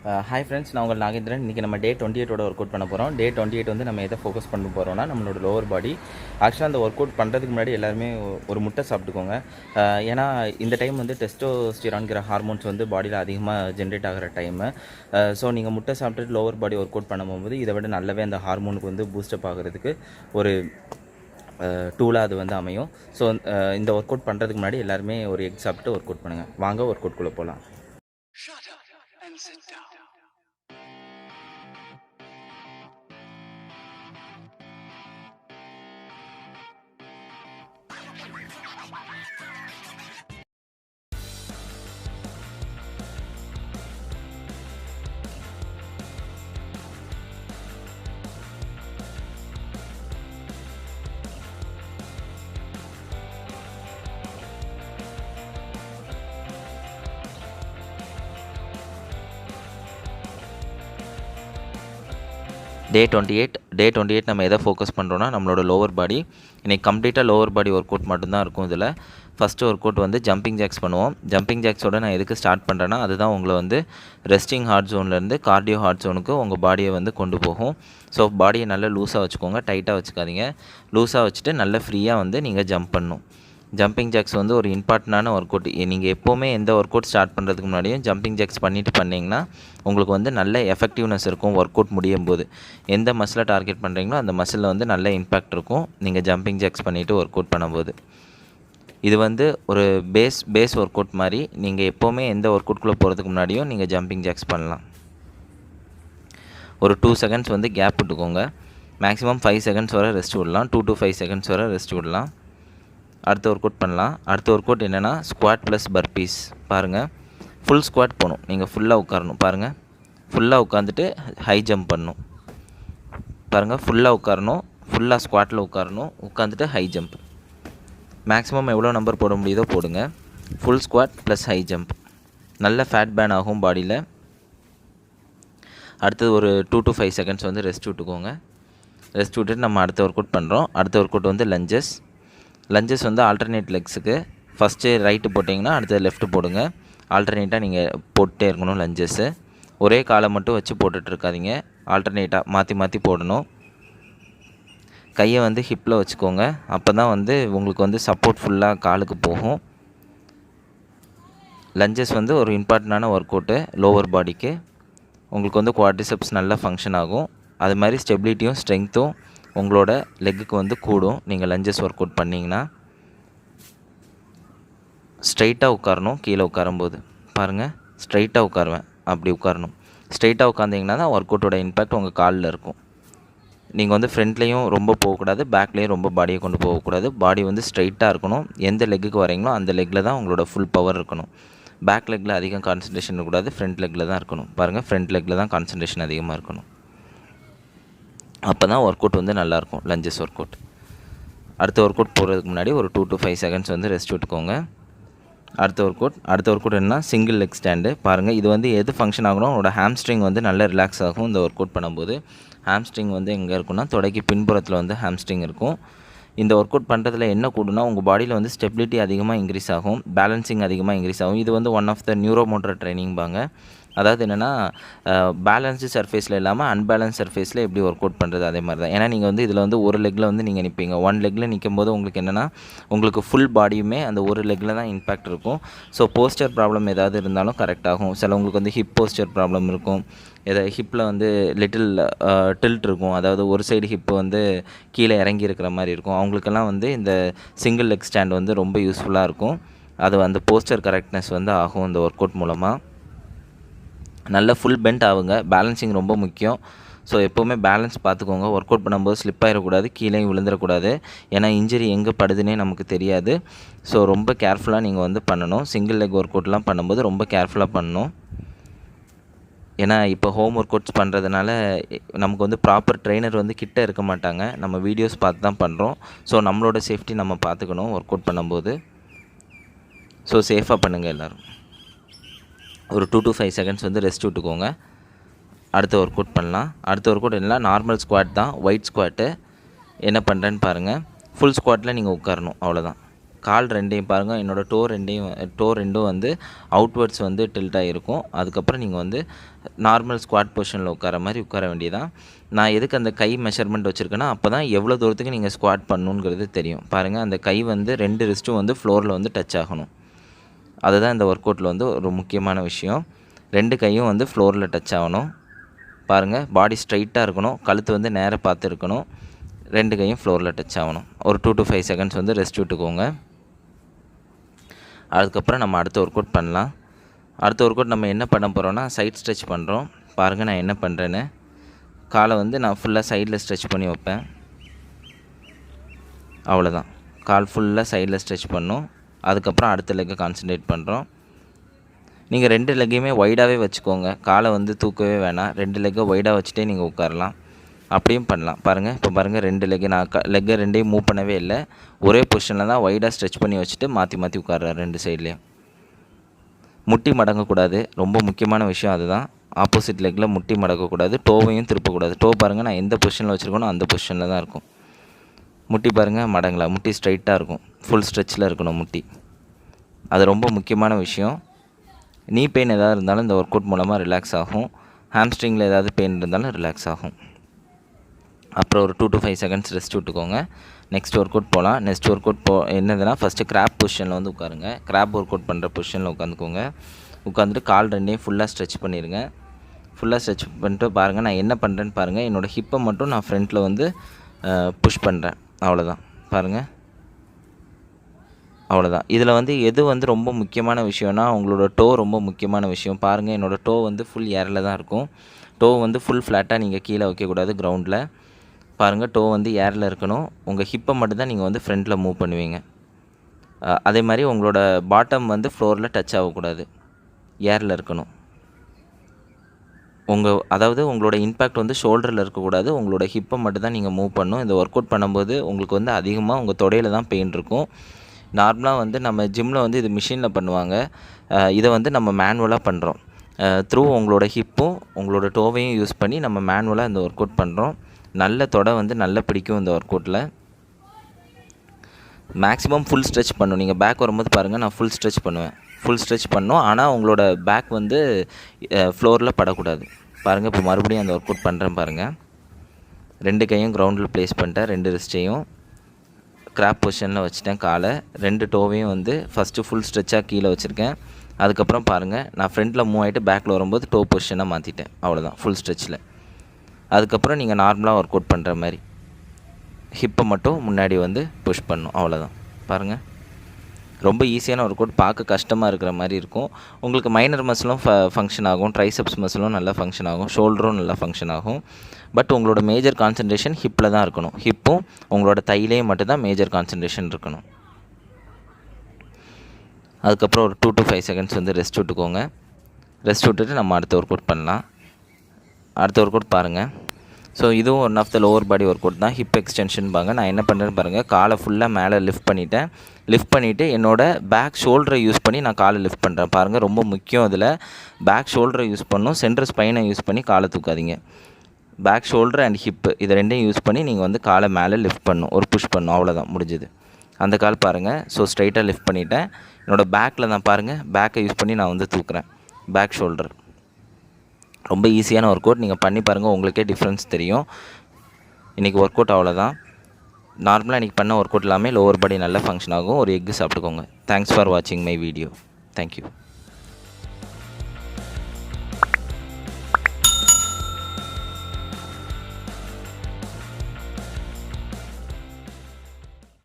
Hi friends, நான் உங்கள் நாகேந்திரன். இன்றைக்கி நம்ம டே 28 ஒர்க் அவுட் பண்ண போகிறோம். டே 28 வந்து நம்ம எதை ஃபோக்கஸ் பண்ண போகிறோம்னா நம்மளோட லோவர் பாடி. ஆக்சுவலாக அந்த ஒர்க் அவுட் பண்ணுறதுக்கு முன்னாடி எல்லாருமே ஒரு முட்டை சாப்பிட்டுக்கோங்க. ஏன்னா இந்த டைம் வந்து டெஸ்டோஸ்டிரான்கிற ஹார்மோன்ஸ் வந்து பாடியில் அதிகமாக ஜென்ரேட் ஆகிற டைமு. ஸோ நீங்கள் முட்டை சாப்பிட்டுட்டு லோவர் பாடி ஒர்க் அவுட் பண்ணும்போது இதை விட நல்லாவே அந்த ஹார்மோனுக்கு வந்து பூஸ்டப் ஆகிறதுக்கு ஒரு டூலாக அது வந்து அமையும். ஸோ இந்த ஒர்க் அவுட் பண்ணுறதுக்கு முன்னாடி எல்லாருமே ஒரு எக் சாப்பிட்டு ஒர்க் அவுட் பண்ணுங்கள். வாங்க ஒர்க் அவுட்குள்ளே போகலாம். டே 28 நம்ம எதை ஃபோக்கஸ் பண்ணுறோன்னா நம்மளோட லோவர் பாடி. இன்றைக்கி கம்ப்ளீட்டாக லோவர் பாடி ஒர்க் அவுட் மட்டும்தான் இருக்கும். இதில் ஃபஸ்ட்டு ஒர்க் அவுட் வந்து ஜம்பிங் ஜாக்ஸ் பண்ணுவோம். ஜம்பிங் ஜாக்ஸோட நான் எதுக்கு ஸ்டார்ட் பண்ணுறேன்னா அதுதான் உங்களை வந்து ரெஸ்டிங் ஹார்ட் ஜோன்லேருந்து கார்டியோ ஹார்ட் ஜோனுக்கு உங்கள் பாடியை வந்து கொண்டு போகும். ஸோ பாடியை நல்லா லூஸாக வச்சுக்கோங்க, டைட்டாக வச்சுக்காதீங்க. லூஸாக வச்சுட்டு நல்லா ஃப்ரீயாக வந்து நீங்கள் ஜம்ப் பண்ணணும். ஜம்பிங் ஜாக்ஸ் வந்து ஒரு இம்பார்ட்டண்டான ஒர்க் அவுட். நீங்கள் எப்போவுமே எந்த ஒர்க் அவுட் ஸ்டார்ட் பண்ணுறதுக்கு முன்னாடியும் ஜம்பிங் ஜாக்ஸ் பண்ணிங்கன்னா உங்களுக்கு வந்து நல்ல எஃபெக்டிவ்னஸ் இருக்கும். ஒர்க் அவுட் முடியும் போது எந்த மசிலை டார்கெட் பண்ணுறீங்களோ அந்த மசிலில் வந்து நல்ல இம்பேக்ட் இருக்கும் நீங்கள் ஜம்பிங் ஜாக்ஸ் பண்ணிவிட்டு ஒர்க் அவுட் பண்ணும்போது. இது வந்து ஒரு பேஸ் ஒர்க் அவுட் மாதிரி. நீங்கள் எப்போவுமே எந்த ஒர்க் அவுட்குள்ளே போகிறதுக்கு முன்னாடியும் நீங்கள் ஜம்பிங் ஜாக்ஸ் பண்ணலாம். ஒரு 2 செகண்ட்ஸ் வந்து கேப் விட்டுக்கோங்க. மேக்ஸிமம் 5 செகண்ட்ஸ் வரை ரெஸ்ட் விடலாம். 2 to 5 செகண்ட்ஸ் வரை ரெஸ்ட் விடலாம். அடுத்த ஒர்க் அவுட் பண்ணலாம். அடுத்த ஒர்க் அவுட் என்னென்னா ஸ்குவாட் ப்ளஸ் பர்பீஸ். பாருங்கள், ஃபுல் ஸ்குவாட் போகணும். நீங்கள் ஃபுல்லாக உட்காரணும். பாருங்கள், ஃபுல்லாக உட்காந்துட்டு ஹை ஜம்ப் பண்ணணும். பாருங்கள், ஃபுல்லாக உட்காரணும், ஃபுல்லாக ஸ்குவாட்டில் உட்காரணும், உட்காந்துட்டு ஹை ஜம்ப். மேக்ஸிமம் எவ்வளோ நம்பர் போட முடியுதோ போடுங்க. Full squad plus high jump. நல்ல ஃபேட் பேர்ன் ஆகும் பாடியில். அடுத்தது ஒரு 2 to 5 செகண்ட்ஸ் வந்து ரெஸ்ட் விட்டுக்கோங்க. ரெஸ்ட் விட்டுட்டு நம்ம அடுத்த ஒர்க் அவுட் பண்ணுறோம். அடுத்த ஒர்க் அவுட் வந்து லஞ்சஸ் வந்து ஆல்டர்னேட் லெக்ஸுக்கு. ஃபஸ்ட்டு ரைட்டு போட்டிங்கன்னா அடுத்தது லெஃப்ட்டு போடுங்க. ஆல்டர்னேட்டாக நீங்கள் போட்டே இருக்கணும். லஞ்சஸ்ஸு ஒரே காலை மட்டும் வச்சு போட்டுட்ருக்காதீங்க, ஆல்டர்னேட்டாக மாற்றி போடணும். கையை வந்து ஹிப்பில் வச்சுக்கோங்க. அப்போ தான் வந்து உங்களுக்கு வந்து சப்போர்ட் ஃபுல்லாக காலுக்கு போகும். லஞ்சஸ் வந்து ஒரு இம்பார்ட்டண்டான ஒர்க் அவுட்டு லோவர் பாடிக்கு. உங்களுக்கு வந்து குவாட்ரிசெப்ஸ் நல்லா ஃபங்க்ஷன் ஆகும். அது மாதிரி ஸ்டெபிலிட்டியும் ஸ்ட்ரென்த்தும் உங்களோட லெக்குக்கு வந்து கூடும். நீங்கள் லஞ்சஸ் ஒர்க் அவுட் பண்ணிங்கன்னா ஸ்ட்ரைட்டாக உட்காரணும். கீழே உட்காரும்போது பாருங்கள், ஸ்ட்ரைட்டாக உட்காருவேன், அப்படி உட்காரணும். ஸ்ட்ரைட்டாக உட்காந்திங்கன்னா தான் ஒர்க் அவுட்டோட இம்பேக்ட் உங்கள் காலில் இருக்கும். நீங்கள் வந்து ஃப்ரண்ட்லேயும் ரொம்ப போகக்கூடாது, பேக்லேயும் ரொம்ப பாடியை கொண்டு போகக்கூடாது. பாடி வந்து ஸ்ட்ரைட்டாக இருக்கணும். எந்த லெக்குக்கு வரீங்களோ அந்த லெக்கில் தான் உங்களோட ஃபுல் பவர் இருக்கணும். பேக் லெக்கில் அதிகம் கான்சன்ட்ரேஷன் இருக்கக்கூடாது, ஃப்ரண்ட் லெக்கில் தான் இருக்கணும். பாருங்கள், ஃப்ரண்ட் லெக்கில் தான் கான்சன்ட்ரேஷன் அதிகமாக இருக்கணும். அப்போ தான் ஒர்க் அவுட் வந்து நல்லாயிருக்கும், லஞ்சஸ் ஒர்க் அவுட். அடுத்த ஒர்க் அவுட் போகிறதுக்கு முன்னாடி ஒரு 2 to 5 செகண்ட்ஸ் வந்து ரெஸ்ட் விட்டுக்கோங்க. அடுத்த ஒர்க் அவுட் என்னன்னா சிங்கிள் லெக் ஸ்டாண்டு. பாருங்கள், இது வந்து எது ஃபங்க்ஷன் ஆகணும், உங்களோட ஹாம்ஸ்ட்ரிங் வந்து நல்லா ரிலாக்ஸ் ஆகும் இந்த ஒர்க் அவுட் பண்ணும்போது. ஹாம்ஸ்ட்ரிங் வந்து எங்கே இருக்குன்னா தொடைக்கு பின்புறத்தில் வந்து ஹாம்ஸ்ட்ரிங் இருக்கும். இந்த ஒர்க் அவுட் பண்ணுறதுல என்ன கூடுனா உங்கள் பாடியில் வந்து ஸ்டெபிலிட்டி அதிகமாக இன்க்ரீஸ் ஆகும், பேலன்சிங் அதிகமாக இன்க்ரீஸ் ஆகும். இது வந்து one of the neuro motor ட்ரைனிங்பாங்க. அதாவது என்னென்னா பேலன்ஸ்டு சர்ஃபேஸில் இல்லாமல் அன்பேலன்ஸ் சர்ஃபேஸில் எப்படி ஒர்க் அவுட் பண்ணுறது அதே மாதிரி தான். ஏன்னா நீங்கள் வந்து இதில் வந்து ஒரு லெக்கில் வந்து நீங்கள் நிற்பீங்க. ஒன் லெக்கில் நிற்கும் போது உங்களுக்கு என்னென்னா உங்களுக்கு ஃபுல் பாடியுமே அந்த ஒரு லெக்கில் தான் இம்பேக்ட் இருக்கும். ஸோ போஸ்டர் ப்ராப்ளம் ஏதாவது இருந்தாலும் கரெக்ட் ஆகும். சிலவங்களுக்கு வந்து ஹிப் போஸ்டர் ப்ராப்ளம் இருக்கும். ஹிப்பில் வந்து லிட்டில் டில்ட் இருக்கும், அதாவது ஒரு சைடு ஹிப்பு வந்து கீழே இறங்கி இருக்கிற மாதிரி இருக்கும். அவங்களுக்கெல்லாம் வந்து இந்த சிங்கிள் லெக் ஸ்டாண்ட் வந்து ரொம்ப யூஸ்ஃபுல்லாக இருக்கும். அது அந்த போஸ்டர் கரெக்ட்னஸ் வந்து ஆகும் இந்த ஒர்க் அவுட் மூலமாக. நல்ல ஃபுல் பெண்ட் ஆகுங்க. பேலன்சிங் ரொம்ப முக்கியம். ஸோ எப்போவுமே பேலன்ஸ் பார்த்துக்கோங்க. ஒர்க் அவுட் பண்ணும்போது ஸ்லிப் ஆகிடக்கூடாது, கீழே விழுந்துடக்கூடாது. ஏன்னா இன்ஜுரி எங்கே படுதுன்னே நமக்கு தெரியாது. ஸோ ரொம்ப கேர்ஃபுல்லாக நீங்கள் வந்து பண்ணணும். சிங்கிள் லெக் ஒர்க் அவுட்லாம் பண்ணும்போது ரொம்ப கேர்ஃபுல்லாக பண்ணணும். ஏன்னா இப்போ ஹோம் ஒர்க் அவுட்ஸ் பண்ணுறதுனால நமக்கு வந்து ப்ராப்பர் ட்ரெயினர் வந்து கிட்டே இருக்க மாட்டாங்க. நம்ம வீடியோஸ் பார்த்து தான் பண்ணுறோம். ஸோ நம்மளோட சேஃப்டி நம்ம பார்த்துக்கணும் ஒர்க் அவுட் பண்ணும்போது. ஸோ சேஃபாக பண்ணுங்கள் எல்லோரும். ஒரு 2 to 5 செகண்ட்ஸ் வந்து ரெஸ்ட் விட்டுக்கோங்க. அடுத்த ஒர்க் அவுட் பண்ணலாம். அடுத்த ஒர்க் அவுட் எல்லாம் நார்மல் ஸ்குவாட் தான், ஒயிட் ஸ்குவாட்டு. என்ன பண்ணுறேன்னு பாருங்கள். ஃபுல் ஸ்குவாட்டில் நீங்கள் உட்காரணும், அவ்வளோதான். கால் ரெண்டையும் பாருங்கள், என்னோடய டோ ரெண்டும் வந்து அவுட்வர்ட்ஸ் வந்து டில்ட் ஆகிருக்கும். அதுக்கப்புறம் நீங்கள் வந்து நார்மல் ஸ்குவாட் பொசிஷனில் உட்கார மாதிரி உட்கார வேண்டியதான். நான் எதுக்கு அந்த கை மெஷர்மெண்ட் வச்சுருக்கேன்னா, அப்போ தான் எவ்வளோ தூரத்துக்கு நீங்கள் ஸ்குவாட் பண்ணணுங்கிறது தெரியும். பாருங்கள், அந்த கை வந்து 2 ரிஸ்ட்டும் வந்து ஃப்ளோரில் வந்து டச் ஆகணும். அதுதான் இந்த ஒர்க் அவுட்டில் வந்து ஒரு முக்கியமான விஷயம். 2 கையும் வந்து ஃப்ளோரில் டச் ஆகணும். பாருங்கள், பாடி ஸ்ட்ரைட்டாக இருக்கணும், கழுத்து வந்து நேராக பார்த்து இருக்கணும், 2 கையும் ஃப்ளோரில் டச் ஆகணும். ஒரு 2 to 5 செகண்ட்ஸ் வந்து ரெஸ்ட் விட்டுக்கோங்க. அதுக்கப்புறம் நம்ம அடுத்த ஒர்க் அவுட் பண்ணலாம். அடுத்த ஒர்க் அவுட் நம்ம என்ன பண்ண போகிறோன்னா, சைட் ஸ்ட்ரெச் பண்ணுறோம். பாருங்கள் நான் என்ன பண்ணுறேன்னு. காலை வந்து நான் ஃபுல்லாக சைடில் ஸ்ட்ரெச் பண்ணி வைப்பேன். அவ்வளோதான், கால் ஃபுல்லாக சைடில் ஸ்ட்ரெச் பண்ணோம். அதுக்கப்புறம் அடுத்த லெக்கை கான்சன்ட்ரேட் பண்ணுறோம். நீங்கள் 2 லெக்கையுமே ஒய்டாகவே வச்சுக்கோங்க, காலை வந்து தூக்கவே வேணாம். 2 லெக்கை ஒய்டாக வச்சுட்டே நீங்கள் உட்காரலாம், அப்படியும் பண்ணலாம். பாருங்கள், இப்போ பாருங்கள் 2 லெக்கு நான் லெக்கை 2யும் மூவ் பண்ணவே இல்லை, ஒரே பொசிஷனில் தான் ஒய்டாக ஸ்ட்ரெச் பண்ணி வச்சுட்டு மாற்றி மாற்றி உட்கார்றேன் 2 சைட்லேயும். முட்டி மடங்கக்கூடாது, ரொம்ப முக்கியமான விஷயம் அதுதான். ஆப்போசிட் லெக்கில் முட்டி மடக்கக்கூடாது, டோவையும் திருப்பக்கூடாது. டோ பாருங்கள், நான் எந்த பொசிஷனில் வச்சுருக்கணும் அந்த பொசிஷனில் தான் இருக்கும். முட்டி பாருங்கள் மடங்கலை, முட்டி ஸ்ட்ரைட்டாக இருக்கும், ஃபுல் ஸ்ட்ரெச்சில் இருக்கணும் முட்டி. அது ரொம்ப முக்கியமான விஷயம். நீ பெயின் எதாவது இருந்தாலும் இந்த ஒர்க் அவுட் மூலமாக ரிலாக்ஸ் ஆகும். ஹாம்ஸ்ட்ரிங்கில் ஏதாவது பெயின் இருந்தாலும் ரிலாக்ஸ் ஆகும். அப்புறம் ஒரு 2 to 5 செகண்ட்ஸ் ரெஸ்ட் விட்டுக்கோங்க. நெக்ஸ்ட் ஒர்க் அவுட் போகலாம். நெக்ஸ்ட் ஒர்க் அவுட் என்னதுன்னா, ஃபஸ்ட்டு கிராப் பொசிஷனில் வந்து உட்காருங்க. கிராப் ஒர்க் அவுட் பண்ணுற பொசிஷனில் உட்காந்துக்கோங்க. உட்காந்துட்டு கால் 2யும் ஃபுல்லாக ஸ்ட்ரெச் பண்ணிடுங்க. ஃபுல்லாக ஸ்ட்ரெச் பண்ணிட்டு பாருங்கள், நான் என்ன பண்ணுறேன்னு பாருங்கள். என்னோடய ஹிப்பை மட்டும் நான் ஃப்ரண்ட்டில் வந்து புஷ் பண்ணுறேன். அவ்வளோதான், பாருங்கள், அவ்வளோதான். இதில் வந்து எது வந்து ரொம்ப முக்கியமான விஷயம்னா, உங்களோட டோ ரொம்ப முக்கியமான விஷயம். பாருங்கள், என்னோடய டோ வந்து ஃபுல் ஏரில் தான் இருக்கும். டோ வந்து ஃபுல் ஃப்ளாட்டாக நீங்கள் கீழே வைக்கக்கூடாது கிரவுண்டில். பாருங்கள், டோ வந்து ஏரில் இருக்கணும். உங்கள் ஹிப்பை மட்டும் தான் நீங்கள் வந்து ஃப்ரண்ட்டில் மூவ் பண்ணுவீங்க. அதே மாதிரி உங்களோட பாட்டம் வந்து ஃப்ளோரில் டச் ஆகக்கூடாது, ஏரில் இருக்கணும். அதாவது உங்களோட இம்பேக்ட் வந்து ஷோல்டரில் இருக்கக்கூடாது, உங்களோட ஹிப்பை மட்டும் தான் நீங்கள் மூவ் பண்ணணும். இந்த ஒர்க் அவுட் பண்ணும்போது உங்களுக்கு வந்து அதிகமாக உங்கள் தொடையில் தான் பெயின் இருக்கும். நார்மலாக வந்து நம்ம ஜிம்மில் வந்து இது மிஷினில் பண்ணுவாங்க, இதை வந்து நம்ம மேனுவலாக பண்ணுறோம். த்ரூ உங்களோட ஹிப்பும் உங்களோட டோவையும் யூஸ் பண்ணி நம்ம மேனுவலாக இந்த ஒர்க் அவுட் பண்ணுறோம். நல்ல தொடை வந்து நல்லா பிடிக்கும் இந்த ஒர்க் அவுட்டில். மேக்ஸிமம் ஃபுல் ஸ்ட்ரெச் பண்ணும். நீங்கள் பேக் வரும்போது பாருங்கள், நான் ஃபுல் ஸ்ட்ரெச் பண்ணுவேன். ஃபுல் ஸ்ட்ரெச் பண்ணோம், ஆனால் உங்களோட பேக் வந்து ஃப்ளோரில் படக்கூடாது. பாருங்கள், இப்போ மறுபடியும் அந்த ஒர்க் அவுட் பண்ணுறேன் பாருங்கள். 2 கையும் கிரவுண்டில் ப்ளேஸ் பண்ணிட்டேன், 2 ரிஸ்ட்டையும் கிராப் பொசிஷனில் வச்சுட்டேன். காலை 2 டோவையும் வந்து ஃபஸ்ட்டு ஃபுல் ஸ்ட்ரெச்சாக கீழே வச்சுருக்கேன். அதுக்கப்புறம் பாருங்கள், நான் ஃப்ரண்ட்டில் மூவ் ஆகிட்டு பேக்கில் வரும்போது டோ பொசிஷனாக மாற்றிட்டேன். அவ்வளோதான், ஃபுல் ஸ்ட்ரெச்சில். அதுக்கப்புறம் நீங்கள் நார்மலாக ஒர்க் அவுட் பண்ணுற மாதிரி ஹிப்பை மட்டும் முன்னாடி வந்து புஷ் பண்ணணும். அவ்வளோதான், பாருங்கள், ரொம்ப ஈஸியான ஒர்க் அவுட். பார்க்க கஷ்டமாக இருக்கிற மாதிரி இருக்கும். உங்களுக்கு மைனர் மசிலும் ஃபங்க்ஷன் ஆகும், ட்ரைசெப்ஸ் மசிலும் நல்லா ஃபங்க்ஷன் ஆகும், ஷோல்டரும் நல்லா ஃபங்க்ஷன் ஆகும். பட் உங்களோட மேஜர் கான்சன்ட்ரேஷன் ஹிப்பில் தான் இருக்கணும். ஹிப்பும் உங்களோட தையிலையும் மட்டும்தான் மேஜர் கான்சன்ட்ரேஷன் இருக்கணும். அதுக்கப்புறம் ஒரு 2 to 5 செகண்ட்ஸ் வந்து ரெஸ்ட் விட்டுக்கோங்க. ரெஸ்ட் விட்டுட்டு நம்ம அடுத்த ஒர்க் அவுட் பண்ணலாம். அடுத்த ஒர்க் அவுட் பாருங்கள். ஸோ இதுவும் one of the lower body workout தான், ஹிப் எக்ஸ்டென்ஷன் பாங்க. நான் என்ன பண்ணுறேன்னு பாருங்கள், காலை ஃபுல்லாக மேலே லிஃப்ட் பண்ணிவிட்டு என்னோடய பேக் ஷோல்டரை யூஸ் பண்ணி நான் காலை லிஃப்ட் பண்ணுறேன். பாருங்கள், ரொம்ப முக்கியம். இதில் பேக் ஷோல்டரை யூஸ் பண்ணணும், சென்டர் ஸ்பைனை யூஸ் பண்ணி காலை தூக்காதீங்க. பேக் ஷோல்டர் அண்ட் ஹிப்பு இதை 2யும் யூஸ் பண்ணி நீங்கள் வந்து காலை மேலே லிஃப்ட் பண்ணணும், ஒரு புஷ் பண்ணணும். அவ்வளோதான், முடிஞ்சுது. அந்த கால் பாருங்கள். ஸோ ஸ்ட்ரைட்டாக லிஃப்ட் பண்ணிவிட்டேன். என்னோடய பேக்கில் தான் பாருங்கள், பேக்கை யூஸ் பண்ணி நான் வந்து தூக்குறேன். பேக் ஷோல்டர் ரொம்ப ஈஸியான ஒர்க் அவுட். நீங்கள் பண்ணி பாருங்கள், உங்களுக்கே டிஃப்ரென்ஸ் தெரியும். இன்றைக்கி ஒர்க் அவுட் அவ்வளோதான். நார்மலாக இன்றைக்கி பண்ண ஒர்க் அவுட் எல்லாமே லோவர் பாடி நல்லா ஃபங்க்ஷன் ஆகும். ஒரு எக்கு சாப்பிட்டுக்கோங்க. தேங்க்ஸ் ஃபார் வாட்சிங் மை வீடியோ. தேங்க்யூ.